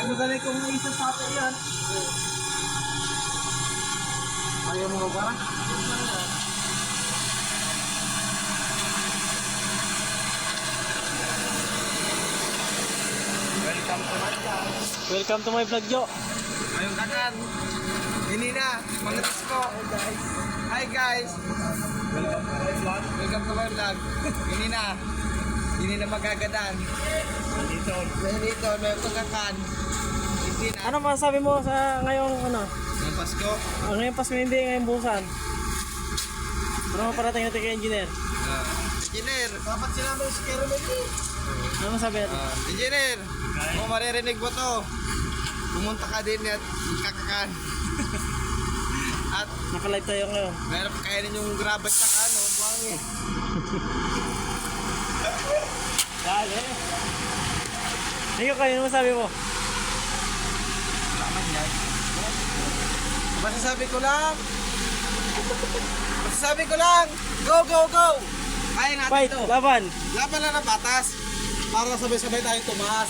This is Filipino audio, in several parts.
Magaling kong isa sa atin yan. Ayaw mo ba? Welcome to my vlog, Jo. Ayun kakan. Ini na, mga ko. Hi guys. Welcome to my vlog. Ini na magagadan. Dito, may pagkakan. Hindi na. Ano masasabi mo sa ngayong Ng Pasko. ngayong Pasko, hindi ngayong busan? Ano parating natin kay engineer? Engineer, dapat sila may caramel eh. Ano masabi natin? Engineer, kung maririnig mo to, pumunta ka din at magkakakan. At Naka-live tayo ngayon. meron pa kainin yung grabat sa buwang eh. Dali. Ikaw kayo, ano masabi mo? Laman yan. Masasabi ko lang, go, go, go! Kaya natin Fight, to. laban. Laban na ng batas. Para sabay-sabay tayong tumaas.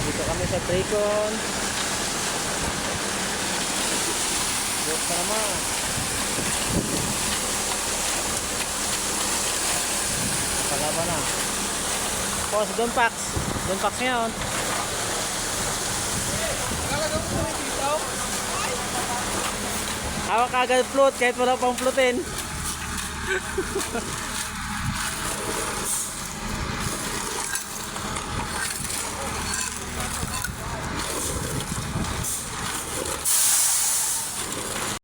Dito kami sa Tricon. Buot ka naman. Palaban na. Oh, si Don Pax. Don Pax ngayon. Talagang ko rin dito. Hawak agad float kahit wala pang floatin.